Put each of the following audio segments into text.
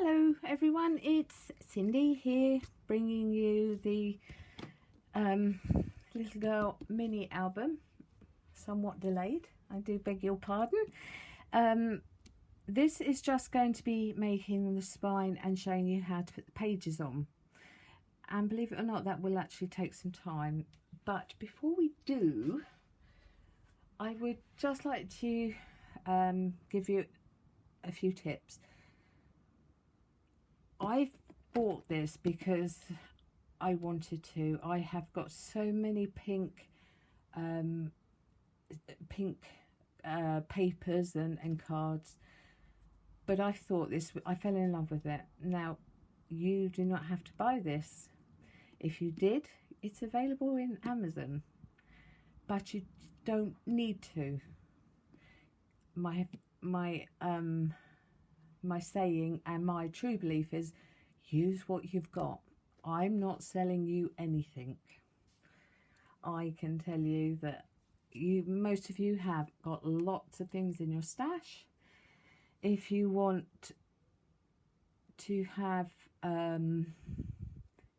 Hello everyone, it's Cindy here bringing you the Little Girl mini album, somewhat delayed, I do beg your pardon. This is just going to be making the spine and showing you how to put the pages on, and believe it or not that will actually take some time. But before we do, I would just like to give you a few tips. I've bought this because I wanted to. I have got so many pink papers and cards, but I thought I fell in love with it. Now, you do not have to buy this. If you did, it's available in Amazon, but you don't need to. My saying and my true belief is use what you've got. I'm not selling you anything. I can tell you that most of you have got lots of things in your stash. If you want to have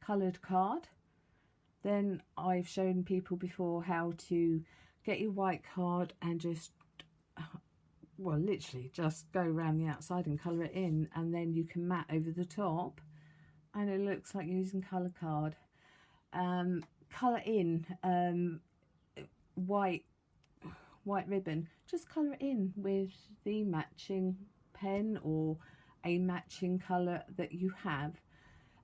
coloured card, then I've shown people before how to get your white card and just literally just go around the outside and colour it in, and then you can mat over the top and it looks like you're using colour card. Colour in white ribbon, just colour it in with the matching pen or a matching colour that you have.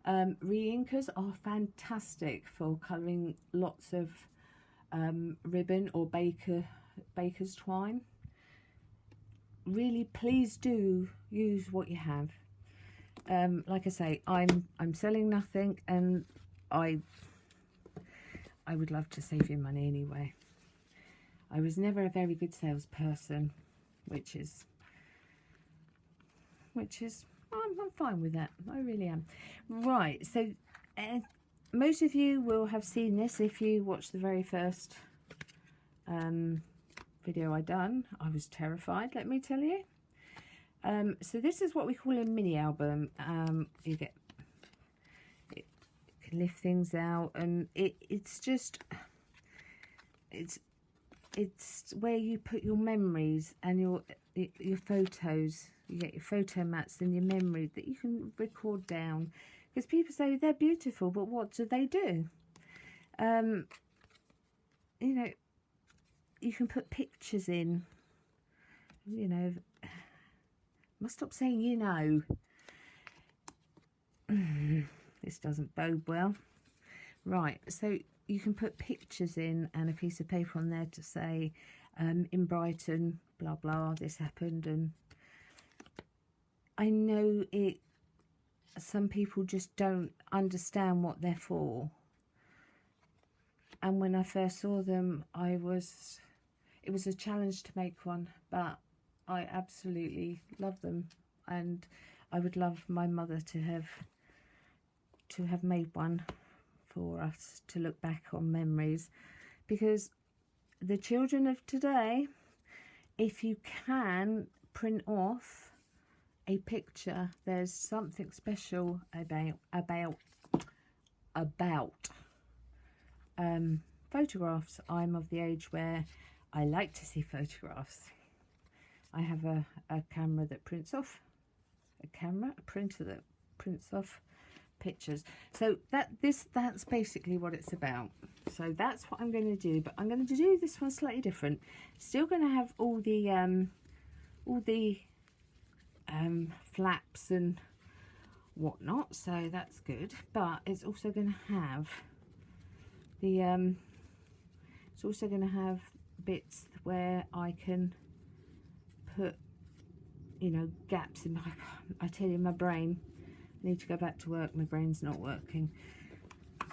Re-inkers are fantastic for colouring lots of ribbon or baker's twine. Really, please do use what you have. Like I say, I'm selling nothing, and I would love to save you money anyway. I was never a very good salesperson, which is I'm fine with that. I really am. Right, so most of you will have seen this if you watched the very first video I done. I was terrified, let me tell you. So this is what we call a mini album. You can lift things out, and it's where you put your memories and your photos. You get your photo mats and your memories that you can record down, because people say they're beautiful, but what do they do? You know, you can put pictures in, must stop saying this doesn't bode well. Right, so you can put pictures in and a piece of paper on there to say in Brighton blah blah this happened. And I know some people just don't understand what they're for, and when I first saw them it was a challenge to make one, but I absolutely love them, and I would love my mother to have made one for us to look back on memories. Because the children of today, if you can print off a picture, there's something special about photographs. I'm of the age where I like to see photographs. I have a camera that prints off, a printer that prints off pictures. So that's basically what it's about. So that's what I'm going to do, but I'm going to do this one slightly different. Still going to have all the flaps and whatnot, so that's good. But it's also going to have bits where I can put, gaps in I tell you, my brain. I need to go back to work. My brain's not working.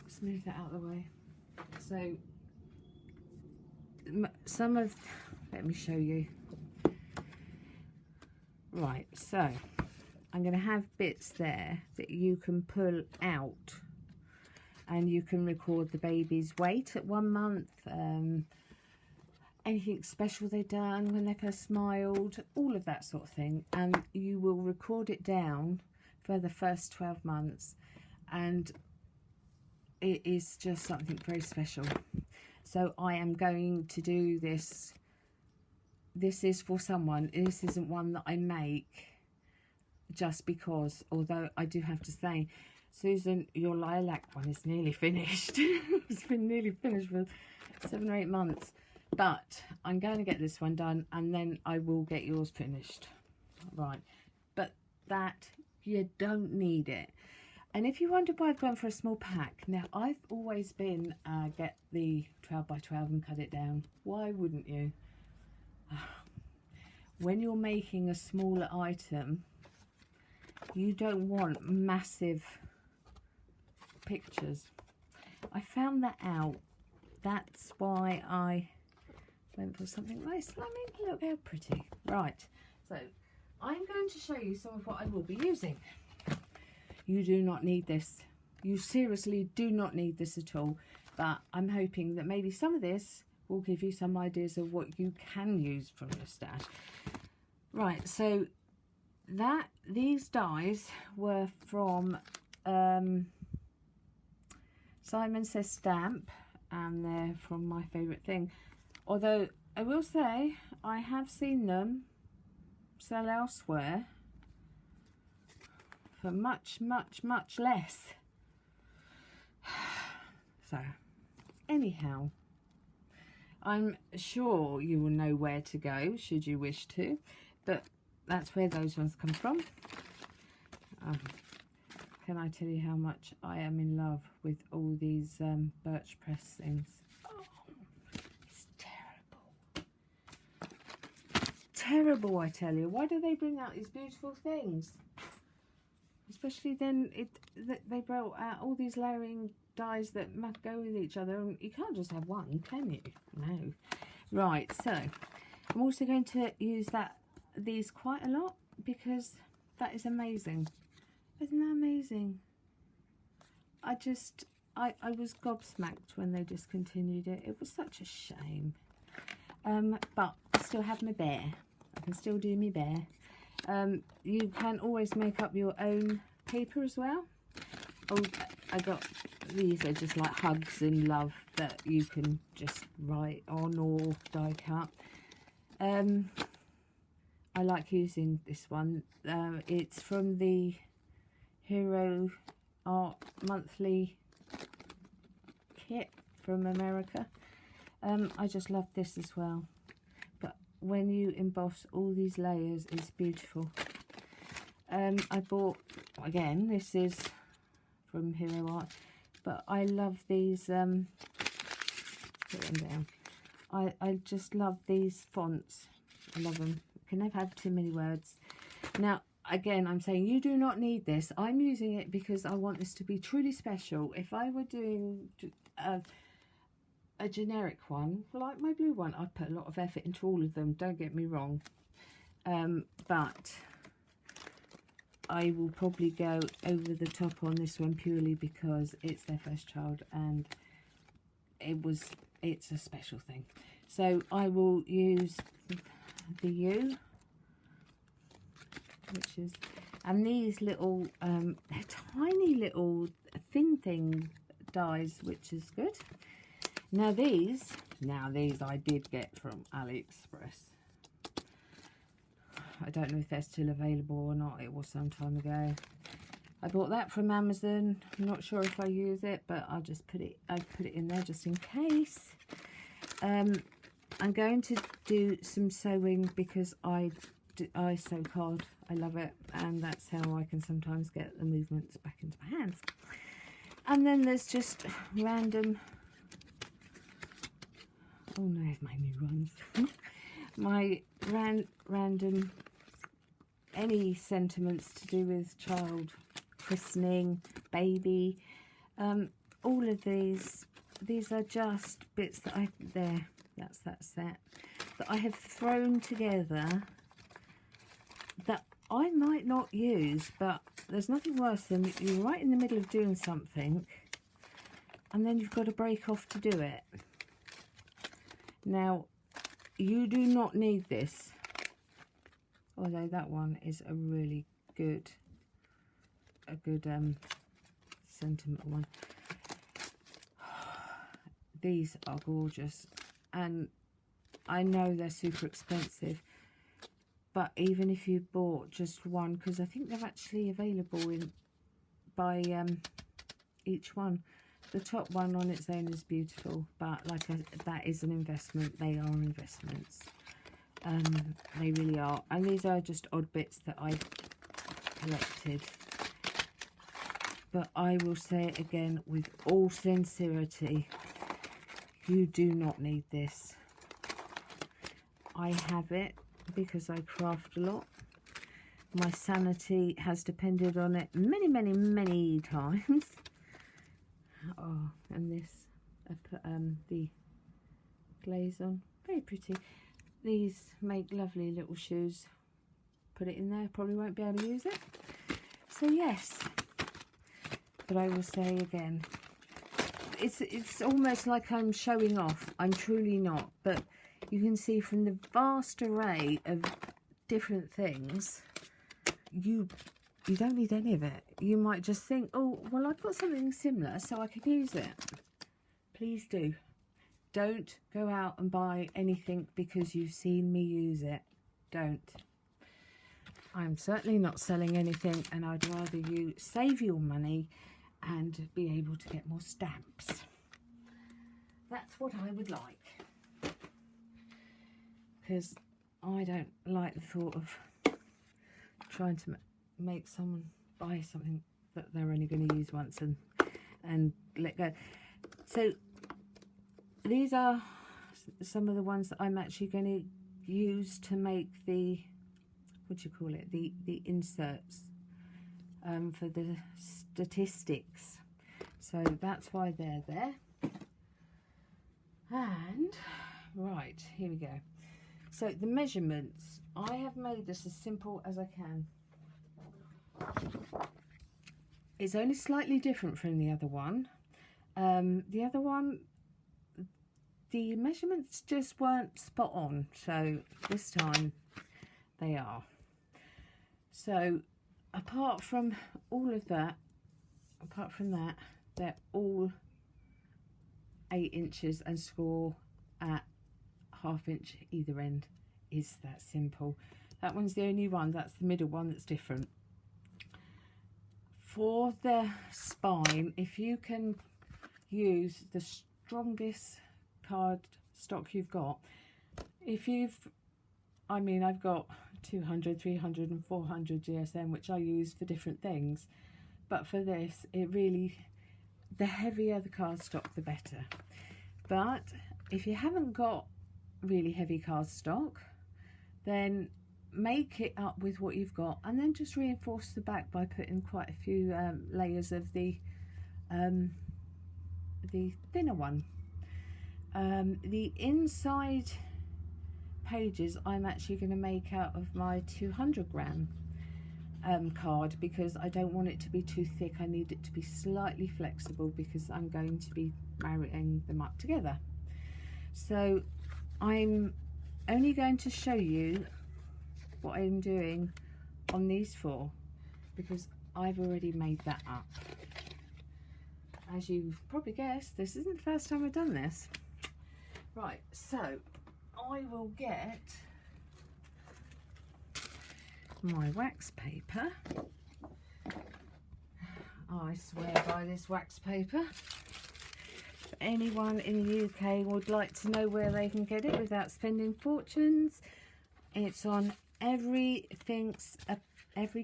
Let's move that out of the way. So let me show you. Right, so I'm going to have bits there that you can pull out, and you can record the baby's weight at 1 month, anything special they've done when they first smiled, all of that sort of thing, and you will record it down for the first 12 months, and it is just something very special. So I am going to do this. This is for someone. This isn't one that I make just because, although I do have to say, Susan, your lilac one is nearly finished. It's been nearly finished for 7 or 8 months, but I'm going to get this one done, and then I will get yours finished. Right, but that, you don't need it. And if you wonder why I've gone for a small pack, now I've always been get the 12 by 12 and cut it down. Why wouldn't you? When you're making a smaller item, you don't want massive pictures. I found that out. That's why I went for something nice. I mean, look how pretty. Right, so I'm going to show you some of what I will be using. You do not need this. You seriously do not need this at all. But I'm hoping that maybe some of this will give you some ideas of what you can use from your stash. Right, so these dies were from Simon Says Stamp, and they're from My Favourite Thing. Although I will say I have seen them sell elsewhere for much, much, much less. So anyhow, I'm sure you will know where to go should you wish to, but that's where those ones come from. Can I tell you how much I am in love with all these birch press things? Oh, it's terrible. Terrible, I tell you. Why do they bring out these beautiful things? Especially then they brought out all these layering dies that must go with each other. And you can't just have one, can you? No. Right, so I'm also going to use these quite a lot because that is amazing. Isn't that amazing? I was gobsmacked when they discontinued it. It was such a shame. But I still have my bear. I can still do my bear. You can always make up your own paper as well. Oh, I got these are just like hugs and love that you can just write on or die cut. I like using this one. It's from the Hero Art Monthly kit from America. I just love this as well. But when you emboss all these layers, it's beautiful. I bought, again, this is from Hero Art, but I love these, put them down. I just love these fonts. I love them. Can never have too many words. Now, again, I'm saying you do not need this. I'm using it because I want this to be truly special. If I were doing a generic one, like my blue one, I'd put a lot of effort into all of them, don't get me wrong. But I will probably go over the top on this one purely because it's their first child and it's a special thing. So I will use the U, which is, and these little they're tiny little thin thing dies, which is good. Now these I did get from AliExpress. I don't know if they're still available or not. It was some time ago. I bought that from Amazon. I'm not sure if I use it, but I'll just put it in there just in case. I'm going to do some sewing because I sew card. I love it, and that's how I can sometimes get the movements back into my hands. And then there's just random, oh no, my new ones. My random, any sentiments to do with child, christening, baby, all of these are just bits that that's that set that I have thrown together that I might not use, but there's nothing worse than you're right in the middle of doing something and then you've got to break off to do it. Now, you do not need this, although that one is a really good a good sentimental one. These are gorgeous, and I know they're super expensive, but even if you bought just one, because I think they're actually available in by each one. The top one on its own is beautiful, but that is an investment. They are investments. They really are. And these are just odd bits that I've collected. But I will say it again with all sincerity, you do not need this. I have it because I craft a lot. My sanity has depended on it many, many, many times. Oh, and this, I put the glaze on. Very pretty. These make lovely little shoes. Put it in there, probably won't be able to use it. So yes, but I will say again, it's almost like I'm showing off. I'm truly not, but you can see from the vast array of different things, you don't need any of it. You might just think, oh, well, I've got something similar, so I could use it. Please do. Don't go out and buy anything because you've seen me use it. Don't. I'm certainly not selling anything, and I'd rather you save your money and be able to get more stamps. That's what I would like. Because I don't like the thought of trying to make someone buy something that they're only going to use once and let go. So these are some of the ones that I'm actually going to use to make the, what do you call it, the inserts for the statistics. So that's why they're there. And right, here we go. So the measurements, I have made this as simple as I can. It's only slightly different from the other one. The other one, the measurements just weren't spot on, so this time they are. So apart from that, they're all 8 inches and score at ½ inch either end. Is that simple? That one's the only one, that's the middle one that's different. For the spine, if you can use the strongest card stock you've got, I've got 200, 300 and 400 GSM, which I use for different things, but for this, the heavier the cardstock, the better. But if you haven't got really heavy cardstock, then make it up with what you've got, and then just reinforce the back by putting quite a few layers of the thinner one. The inside pages I'm actually going to make out of my 200-gram card, because I don't want it to be too thick. I need it to be slightly flexible because I'm going to be marrying them up together. So I'm only going to show you what I'm doing on these 4 because I've already made that up. As you've probably guessed, this isn't the first time I've done this. Right, so I will get my wax paper. I swear by this wax paper. If anyone in the UK would like to know where they can get it without spending fortunes, it's on every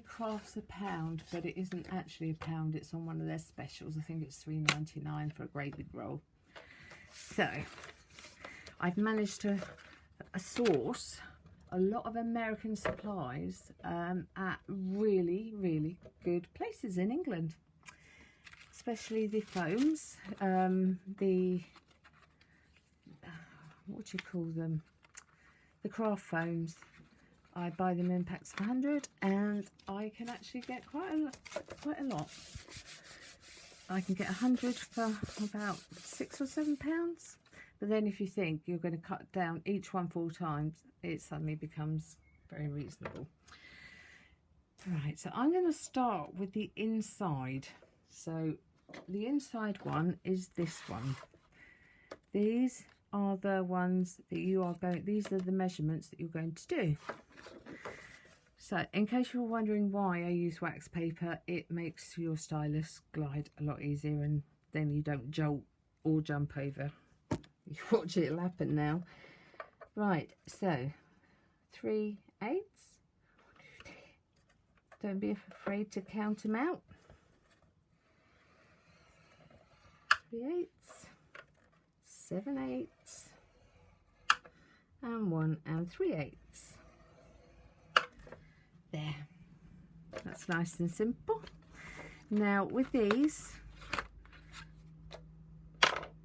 craft's £1, but it isn't actually £1. It's on one of their specials. I think it's £3.99 for a great big roll. So I've managed to source a lot of American supplies at really, really good places in England, especially the foams, what do you call them, the craft foams. I buy them in packs of 100, and I can actually get quite a lot. I can get 100 for about £6 or £7. But then if you think you're going to cut down each one 4 times, it suddenly becomes very reasonable. Right, so I'm going to start with the inside. So the inside one is this one. These are the ones that you are going, these are the measurements that you're going to do. So in case you're wondering why I use wax paper, it makes your stylus glide a lot easier, and then you don't jolt or jump over. You watch it'll happen now. Right, so 3/8. Don't be afraid to count them out. 3/8, 7/8, and 1 3/8. There. That's nice and simple. Now with these,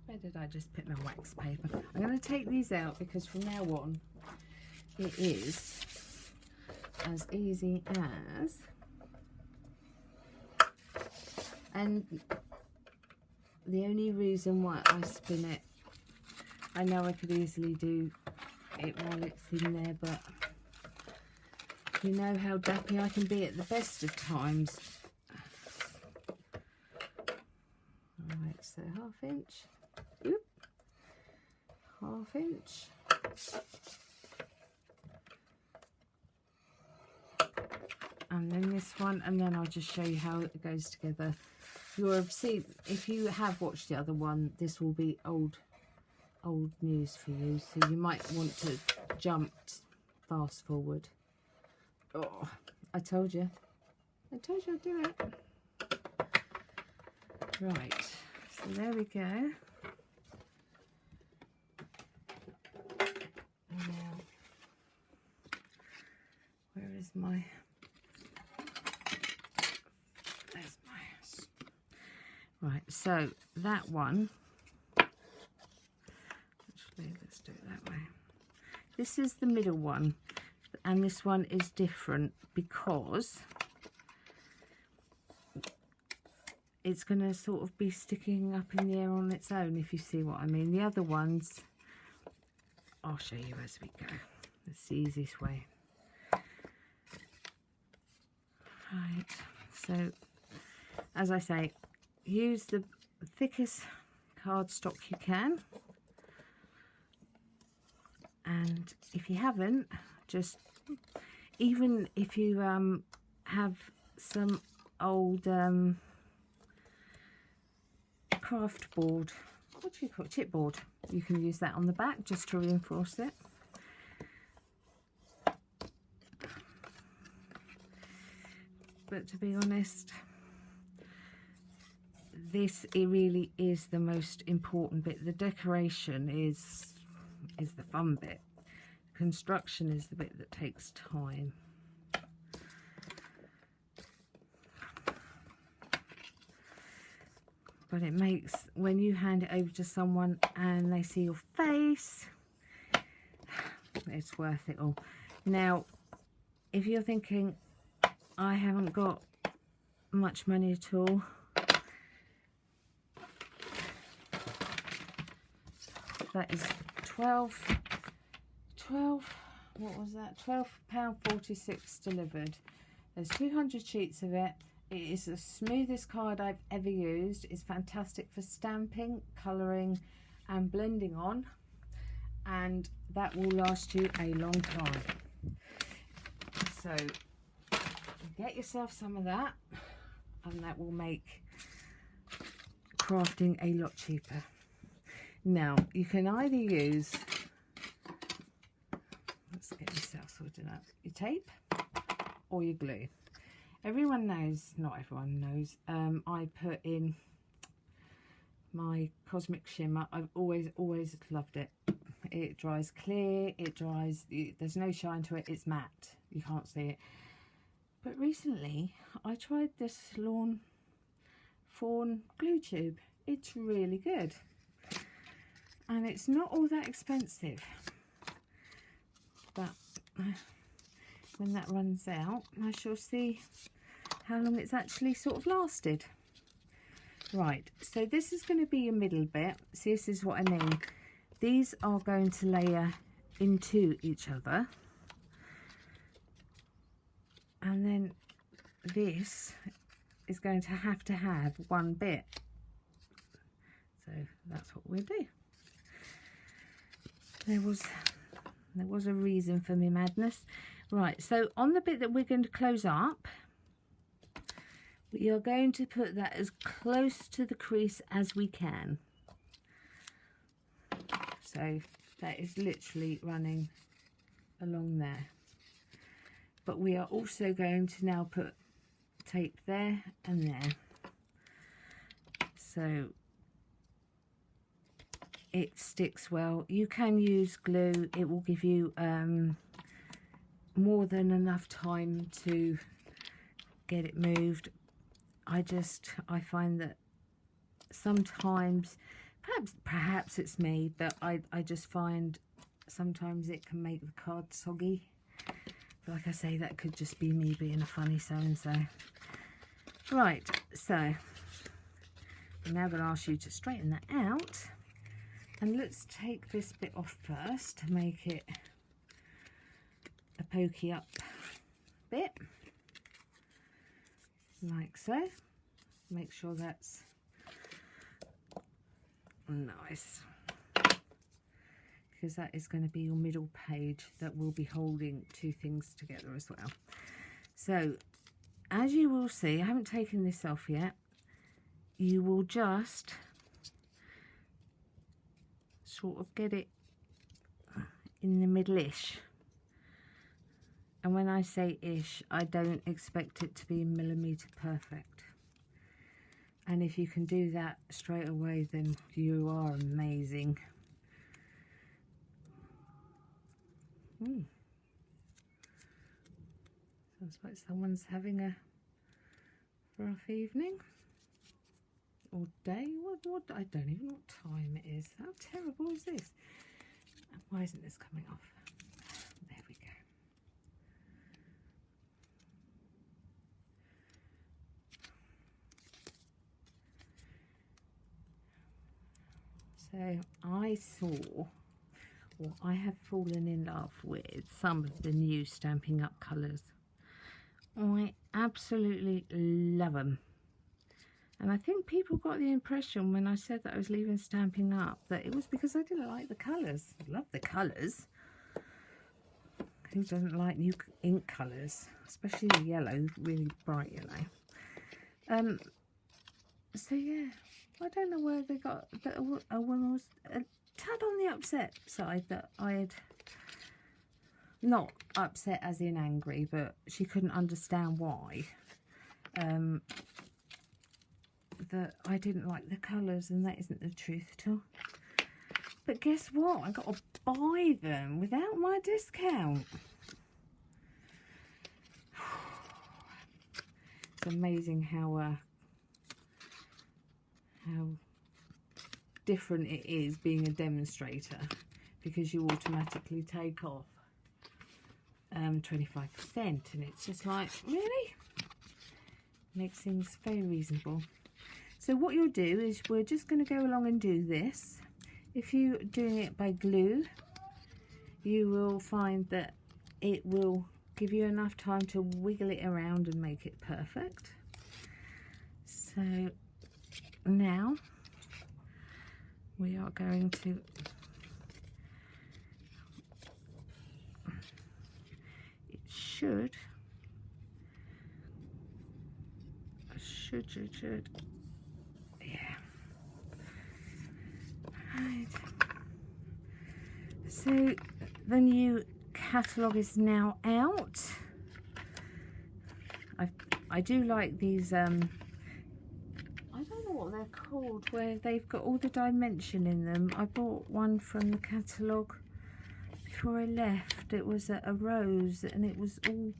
where did I just put my wax paper? I'm going to take these out because from now on it is as easy as, and the only reason why I spin it, I know I could easily do it while it's in there, but you know how dappy I can be at the best of times. Alright, so 1/2 inch, oop, 1/2 inch, and then this one, and then I'll just show you how it goes together. You'll have seen, if you have watched the other one, this will be old news for you, so you might want to jump fast forward. Oh, I told you I'd do it. Right, so there we go. And now, where is my, there's my, right, so that one, actually let's do it that way. This is the middle one, and this one is different because it's going to sort of be sticking up in the air on its own, if you see what I mean. The other ones, I'll show you as we go. It's the easiest way. Right, so as I say, use the thickest cardstock you can, and if you haven't, just, even if you have some old craft board, what do you call it, chipboard, you can use that on the back just to reinforce it. But to be honest, this, it really is the most important bit. The decoration is the fun bit. Construction is the bit that takes time. But it makes, when you hand it over to someone and they see your face, it's worth it all. Now, if you're thinking, I haven't got much money at all, that is 12, what was that, £12.46 delivered. There's 200 sheets of it. It is the smoothest card I've ever used. It's fantastic for stamping, colouring and blending on, and that will last you a long time. So get yourself some of that, and that will make crafting a lot cheaper. Now you can either use, let's get yourself sorted out, your tape or your glue. Everyone knows, not everyone knows, I put in my Cosmic Shimmer. I've always loved it. It dries clear, it dries, there's no shine to it, it's matte, you can't see it. But recently I tried this Lawn Fawn glue tube. It's really good, and it's not all that expensive, but when that runs out I shall see how long it's actually sort of lasted. Right, so this is going to be your middle bit. See, this is what I mean. These are going to layer into each other, and then this is going to have one bit. So that's what we'll do. There was a reason for me madness. Right, so on the bit that we're going to close up, we are going to put that as close to the crease as we can. So that is literally running along there. But we are also going to now put tape there and there. So it sticks well. You can use glue. It will give you more than enough time to get it moved. I find that sometimes, perhaps it's me, but I just find sometimes it can make the card soggy. But like I say, that could just be me being a funny so-and-so. Right, so I'm now going to ask you to straighten that out. And let's take this bit off first to make it a pokey up bit. Like so. Make sure that's nice. Because that is going to be your middle page that will be holding two things together as well. So, as you will see, I haven't taken this off yet. You will just sort of get it in the middle-ish. And when I say ish, I don't expect it to be millimetre perfect. And if you can do that straight away, then you are amazing. Sounds like someone's having a rough evening or day. What? I don't even know what time it is. How terrible is this? Why isn't this coming off? There we go. So I saw, or I have fallen in love with some of the new Stampin' Up colours. I absolutely love them. And I think people got the impression when I said that I was leaving Stampin' Up that it was because I didn't like the colours. I love the colours. Who doesn't like new ink colours? Especially the yellow, really bright yellow. So yeah, I don't know where they got that. A woman was a tad on the upset side that I had, not upset as in angry, but she couldn't understand why. That I didn't like the colours, and that isn't the truth at all. But guess what? I got to buy them without my discount. It's amazing how different it is being a demonstrator, because you automatically take off 25%, and it's just like, really? Makes things very reasonable. So what you'll do is we're just going to go along and do this. If you're doing it by glue, you will find that it will give you enough time to wiggle it around and make it perfect. So now we are going to should yeah, right. So the new catalogue is now out. I do like these I don't know what they're called, where they've got all the dimension in them. I bought one from the catalogue before I left. It was a rose, and it was all,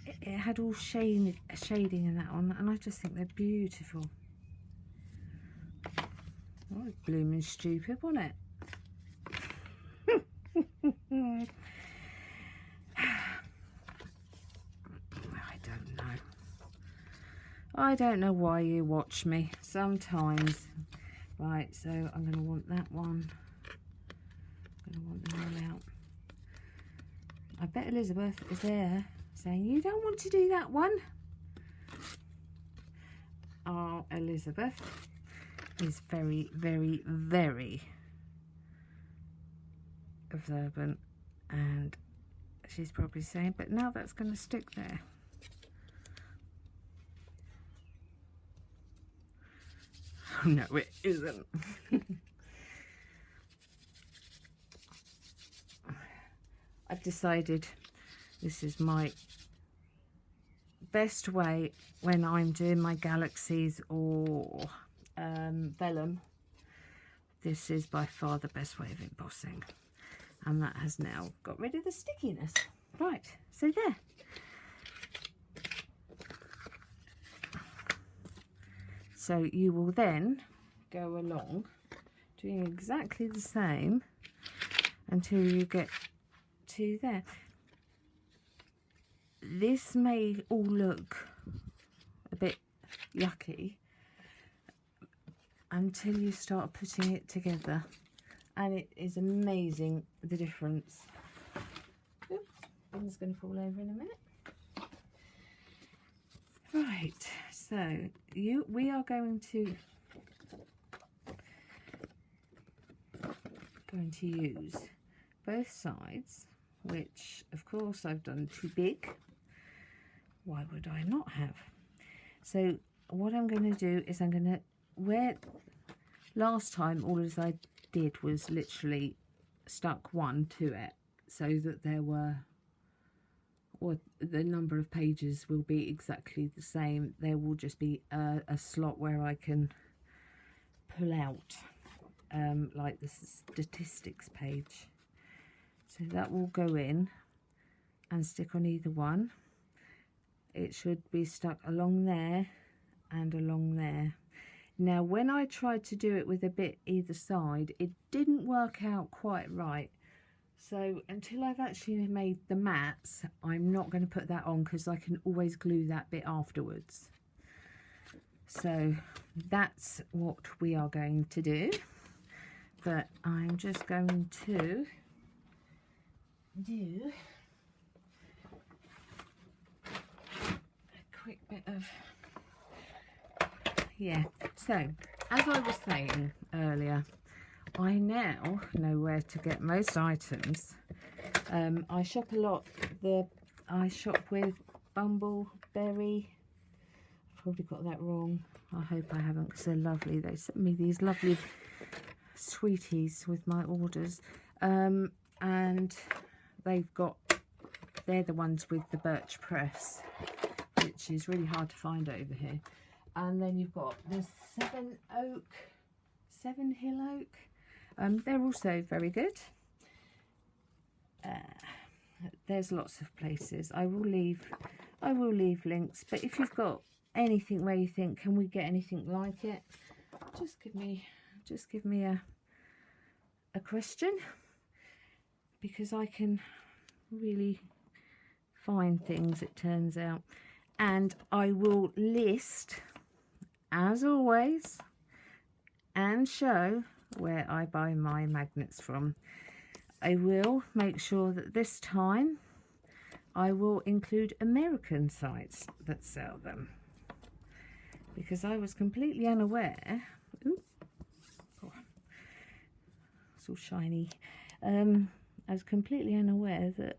it had all shading in that one, and I just think they're beautiful. That was blooming stupid, wasn't it? I don't know why you watch me sometimes. Right, so I'm going to want that one. I'm going to want the one out. I bet Elizabeth is there saying, you don't want to do that one. Our Elizabeth is very, very, very observant, and she's probably saying, but now that's going to stick there. Oh, no, it isn't. I've decided this is my best way when I'm doing my galaxies or vellum. This is by far the best way of embossing, and that has now got rid of the stickiness. Right, so there. So you will then go along doing exactly the same until you get to there. This may all look a bit yucky until you start putting it together, and it is amazing the difference. Oops, bin's going to fall over in a minute. Right, so we are going to use both sides, which of course I've done too big. Why would I not have? So what I'm going to do is I'm going to, where last time all as I did was literally stuck one to it, so that there were, or the number of pages will be exactly the same. There will just be a slot where I can pull out like the statistics page. So that will go in and stick on either one. It should be stuck along there and along there. Now when I tried to do it with a bit either side, it didn't work out quite right. So until I've actually made the mats, I'm not going to put that on, because I can always glue that bit afterwards. So that's what we are going to do. But I'm just going to do a quick bit of, yeah. So as I was saying earlier, I now know where to get most items. I shop a lot. I shop with Bumbleberry. I've probably got that wrong. I hope I haven't, because they're lovely. They sent me these lovely sweeties with my orders. And they're the ones with the birch press, which is really hard to find over here. And then you've got the Seven Hill Oak. They're also very good. There's lots of places. I will leave links, but if you've got anything where you think, can we get anything like it, just give me a question, because I can really find things, it turns out. And I will list, as always, and show where I buy my magnets from. I will make sure that this time I will include American sites that sell them, because I was completely unaware. Ooh, oh, it's all shiny. I was completely unaware that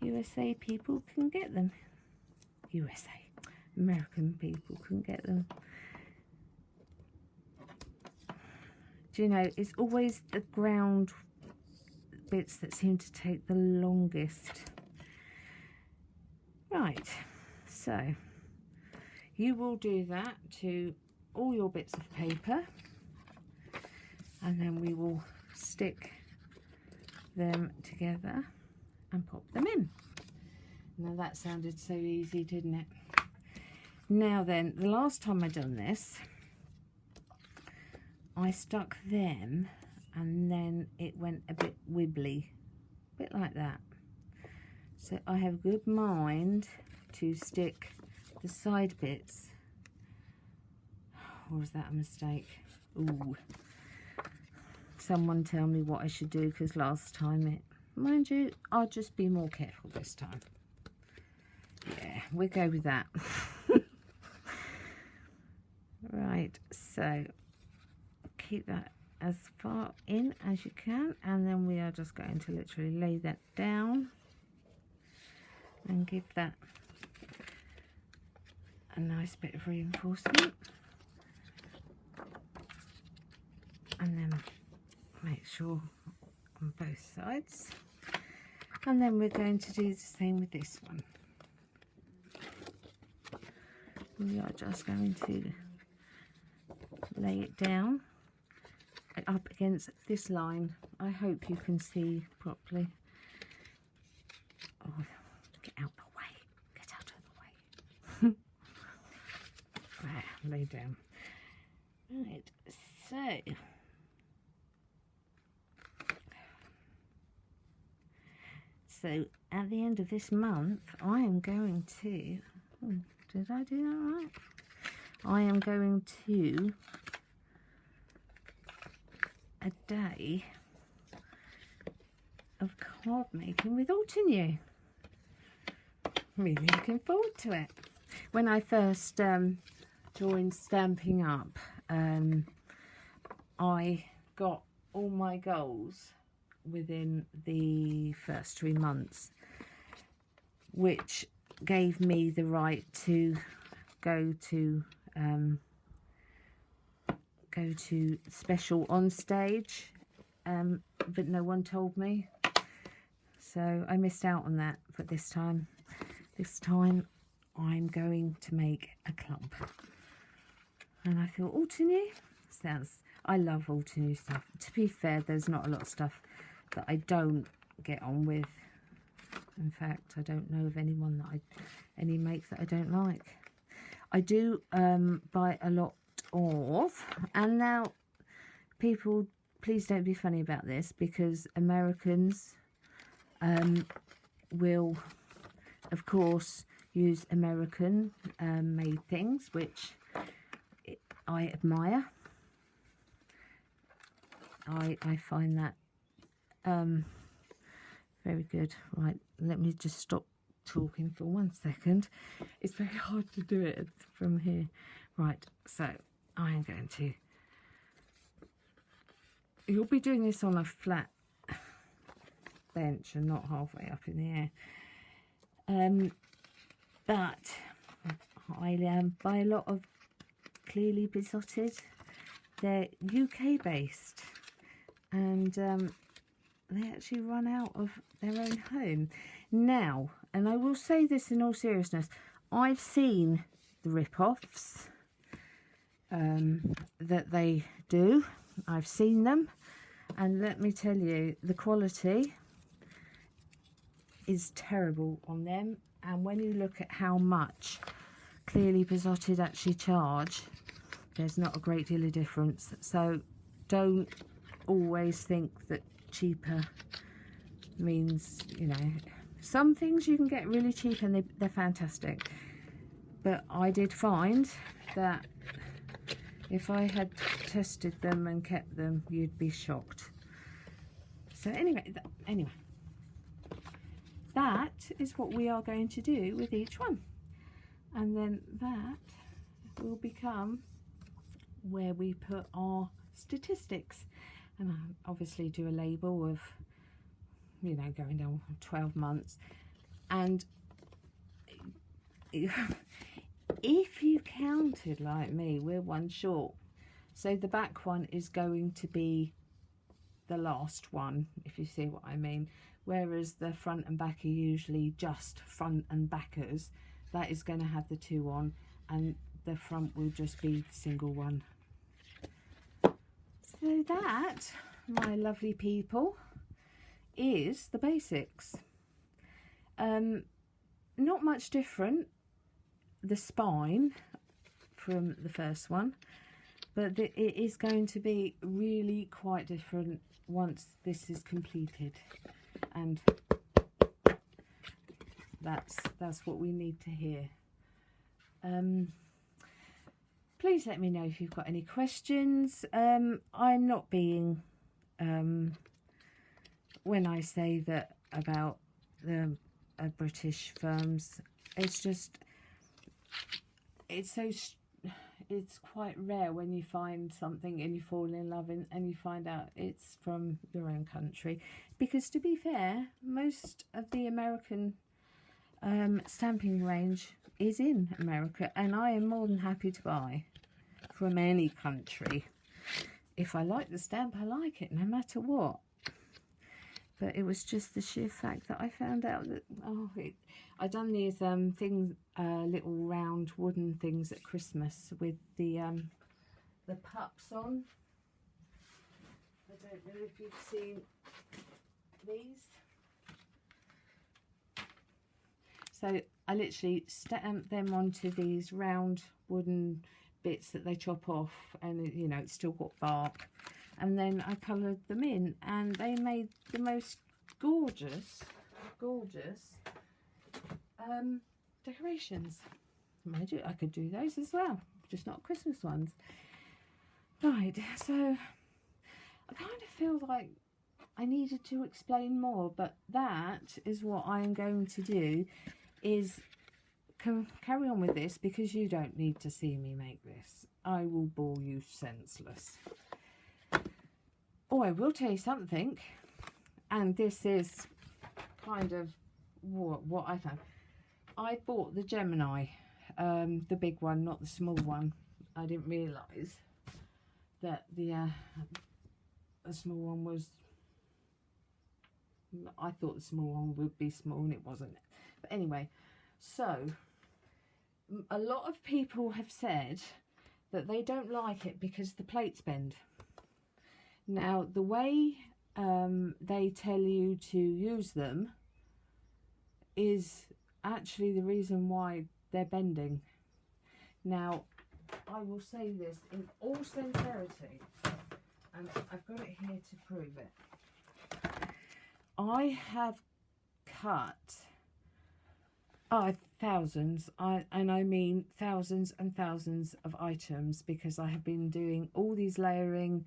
USA people can get them. American people can get them. Do you know, it's always the ground bits that seem to take the longest. Right, so you will do that to all your bits of paper, and then we will stick them together and pop them in. Now that sounded so easy, didn't it? Now then, the last time I done this, I stuck them and then it went a bit wibbly, a bit like that. So I have good mind to stick the side bits. Or was that a mistake? Ooh. Someone tell me what I should do, because last time mind you, I'll just be more careful this time. Yeah, we'll go with that. Right, so keep that as far in as you can, and then we are just going to literally lay that down and give that a nice bit of reinforcement, and then make sure on both sides, and then we're going to do the same with this one. We are just going to lay it down up against this line. I hope you can see properly. Oh, get out the way, get out of the way. There, lay down. Right, so at the end of this month I am going to, did I do that right? I am going to a day of card making with Altenew. Really looking forward to it. When I first joined Stampin' Up, I got all my goals within the first 3 months, which gave me the right to go to special on stage, but no one told me, so I missed out on that. But this time I'm going to make a club, and I feel Altenew sounds, I love Altenew stuff. To be fair, there's not a lot of stuff that I don't get on with. In fact, I don't know of anyone that any make that I don't like. I do buy a lot of, and now people, please don't be funny about this, because Americans will of course use American made things, which I admire. I find that very good. Right, let me just stop talking for 1 second. It's very hard to do it from here. Right, so I am going to, you'll be doing this on a flat bench and not halfway up in the air, but I buy a lot of Clearly Besotted. They're UK based, and they actually run out of their own home now. And I will say this in all seriousness, I've seen the rip-offs that they do. I've seen them, and let me tell you, the quality is terrible on them. And when you look at how much Clearly Besotted actually charge, there's not a great deal of difference. So don't always think that cheaper means, you know, some things you can get really cheap and they're fantastic, but I did find that if I had tested them and kept them, you'd be shocked. So anyway, that is what we are going to do with each one, and then that will become where we put our statistics. And I obviously do a label of, you know, going down 12 months. And if you counted like me, we're one short. So the back one is going to be the last one, if you see what I mean. Whereas the front and back are usually just front and backers. That is going to have the 2 on, and the front will just be the single one. So that, my lovely people, is the basics. Not much different, the spine from the first one, but it is going to be really quite different once this is completed, and that's what we need to hear. Please let me know if you've got any questions. I'm not being, when I say that about the British firms. It's just, it's quite rare when you find something and you fall in love and you find out it's from your own country. Because to be fair, most of the American stamping range is in America, and I am more than happy to buy from any country. If I like the stamp, I like it no matter what. But it was just the sheer fact that I found out that, I done these things, little round wooden things at Christmas with the pups on. I don't know if you've seen these. So I literally stamped them onto these round wooden bits that they chop off, and you know, it's still got bark. And then I coloured them in, and they made the most gorgeous decorations. Mind you, I could do those as well, just not Christmas ones. Right, so I kind of feel like I needed to explain more, but that is what I am going to do, is carry on with this, because you don't need to see me make this. I will bore you senseless. Oh, I will tell you something, and this is kind of what I found. I bought the Gemini, the big one, not the small one. I didn't realise that the small one was, I thought the small one would be small, and it wasn't. But anyway, so a lot of people have said that they don't like it because the plates bend. Now, the way they tell you to use them is actually the reason why they're bending. Now, I will say this in all sincerity, and I've got it here to prove it. I have cut thousands, and I mean thousands and thousands of items, because I have been doing all these layering.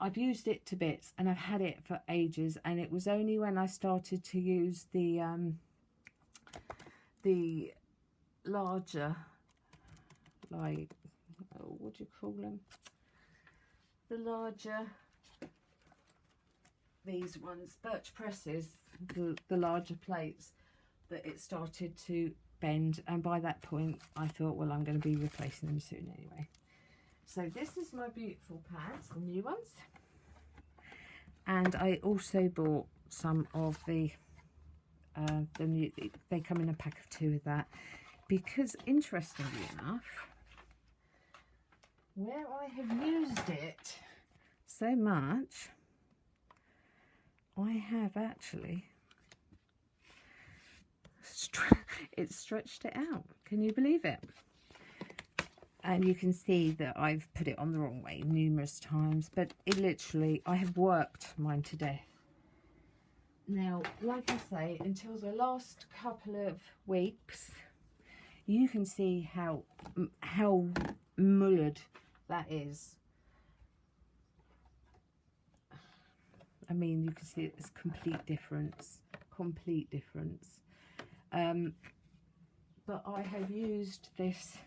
I've used it to bits, and I've had it for ages, and it was only when I started to use the larger, like, what do you call them? The larger, these ones, birch presses, the larger plates, that it started to bend, and by that point I thought, well, I'm going to be replacing them soon anyway. So this is my beautiful pads, the new ones. And I also bought some of the new, they come in a pack of 2 of that, because interestingly enough, where I have used it so much, I have actually stretched it out. Can you believe it? And you can see that I've put it on the wrong way numerous times, but it literally, I have worked mine to death. Now, like I say, until the last couple of weeks, you can see how mullered that is. I mean, you can see it's complete difference. But I have used this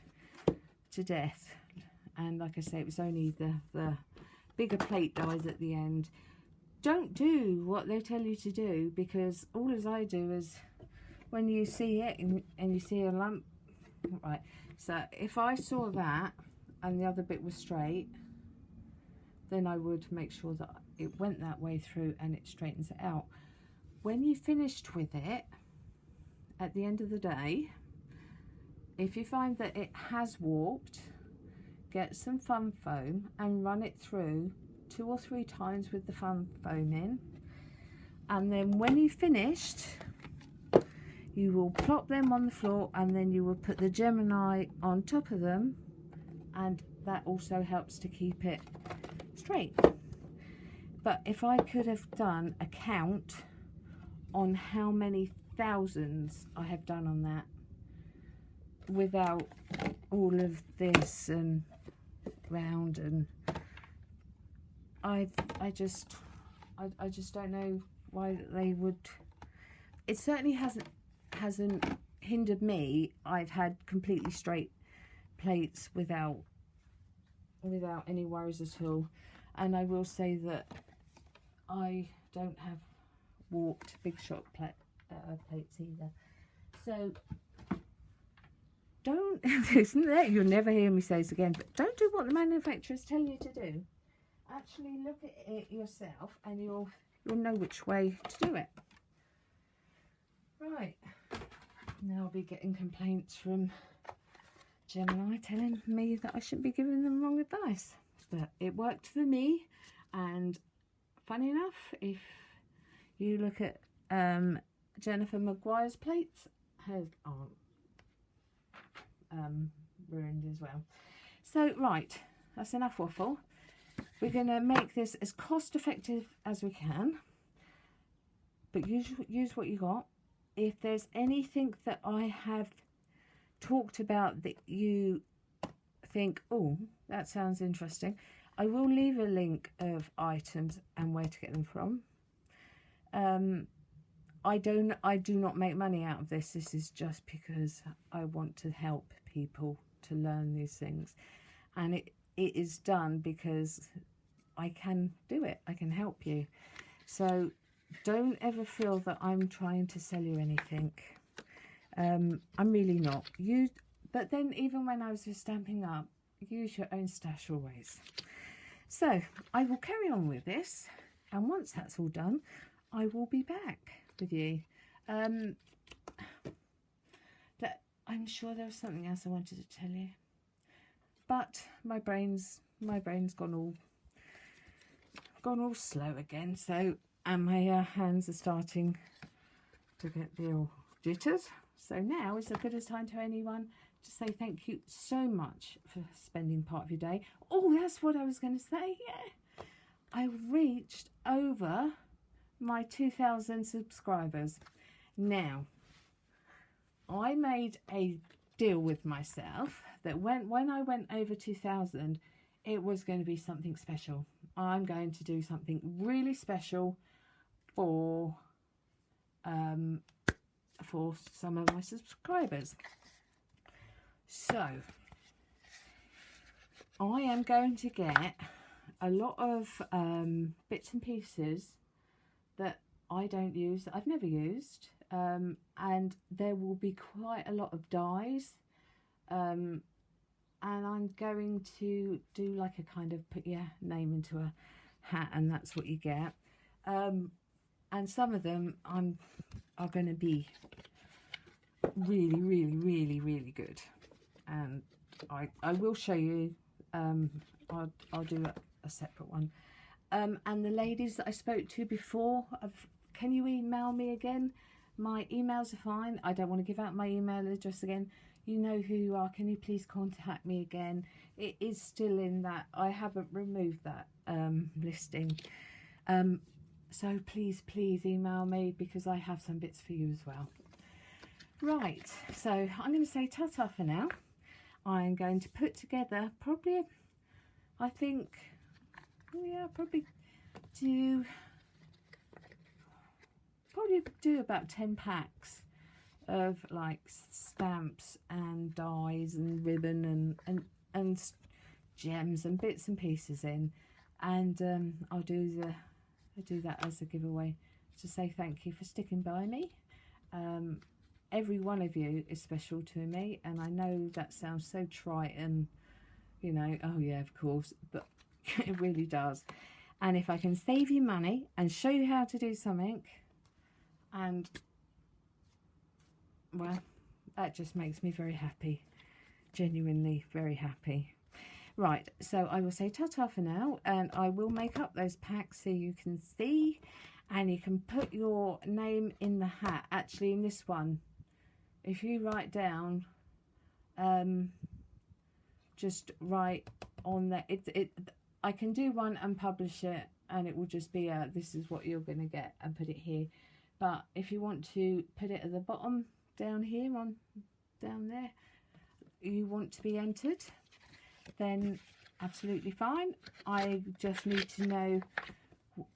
to death, and like I say, it was only the bigger plate dies at the end. Don't do what they tell you to do, because all as I do is, when you see it and you see a lump, right, so if I saw that and the other bit was straight, then I would make sure that it went that way through and it straightens it out. When you finished with it, at the end of the day, if you find that it has warped, get some fun foam and run it through 2 or 3 times with the fun foam in, and then when you've finished, you will plop them on the floor, and then you will put the Gemini on top of them, and that also helps to keep it straight. But if I could have done a count on how many thousands I have done on that without all of this and round, and I just don't know why they would. It certainly hasn't hindered me. I've had completely straight plates without any worries at all. And I will say that I don't have warped big shot plates either. So don't, isn't there? You'll never hear me say this again, but don't do what the manufacturers tell you to do. Actually look at it yourself and you'll know which way to do it. Right, now I'll be getting complaints from Gemini telling me that I shouldn't be giving them wrong advice, but it worked for me. And funny enough, if you look at Jennifer Maguire's plates, hers aren't ruined as well. So right, that's enough waffle. We're going to make this as cost effective as we can, but use what you got. If there's anything that I have talked about that you think, oh, that sounds interesting, I will leave a link of items and where to get them from. I do not make money out of this. This is just because I want to help people to learn these things, and it is done because I can do it. I can help you. So don't ever feel that I'm trying to sell you anything. I'm really not. But then even when I was just stamping up, use your own stash always. So I will carry on with this, and once that's all done, I will be back with you. I'm sure there was something else I wanted to tell you, but my brain's gone all slow again. So, and my hands are starting to get the old jitters. So now is as good a time to anyone to say thank you so much for spending part of your day. Oh, that's what I was going to say. Yeah, I reached over my 2,000 subscribers. Now, I made a deal with myself that when I went over 2,000, it was going to be something special. I'm going to do something really special for some of my subscribers. So I am going to get a lot of bits and pieces that I don't use, that I've never used, and there will be quite a lot of dies, and I'm going to do like a kind of put your name into a hat and that's what you get, and some of them are going to be really good, and I will show you. I'll do a separate one. And the ladies that I spoke to before, can you email me again? My emails are fine. I don't want to give out my email address again. You know who you are. Can you please contact me again? It is still in that. I haven't removed that listing. So please email me, because I have some bits for you as well. Right, so I'm going to say ta-ta for now. I'm going to put together probably, I think, yeah, probably do about 10 packs of like stamps and dies and ribbon and gems and bits and pieces in, and I'll do that as a giveaway to say thank you for sticking by me. Every one of you is special to me, and I know that sounds so trite and, you know, oh yeah, of course, but it really does. And if I can save you money and show you how to do something, and well, that just makes me very happy, genuinely very happy. Right, so I will say ta-ta for now, and I will make up those packs so you can see, and you can put your name in the hat. Actually, in this one, if you write down, just write on there. I can do one and publish it, and it will just be this is what you're going to get, and put it here. But if you want to put it at the bottom down here, down there, you want to be entered, then absolutely fine. I just need to know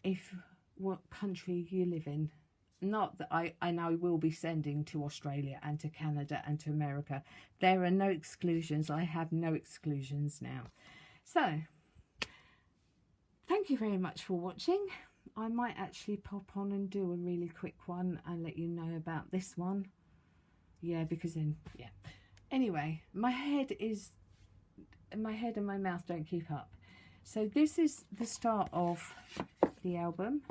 if what country you live in. Not that I now will be sending to Australia and to Canada and to America. There are no exclusions. I have no exclusions now. So, thank you very much for watching. I might actually pop on and do a really quick one and let you know about this one. Yeah, because then, yeah. Anyway, my head and my mouth don't keep up. So this is the start of the album,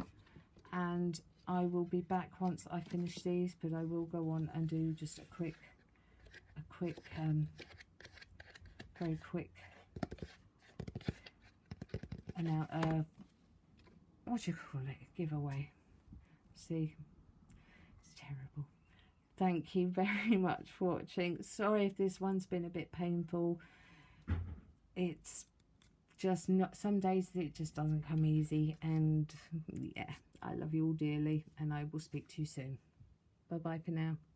and I will be back once I finish these, but I will go on and do just a very quick what do you call it, giveaway. See, it's terrible. Thank you very much for watching. Sorry if this one's been a bit painful. It's just not, some days it just doesn't come easy, and yeah, I love you all dearly, and I will speak to you soon. Bye bye for now.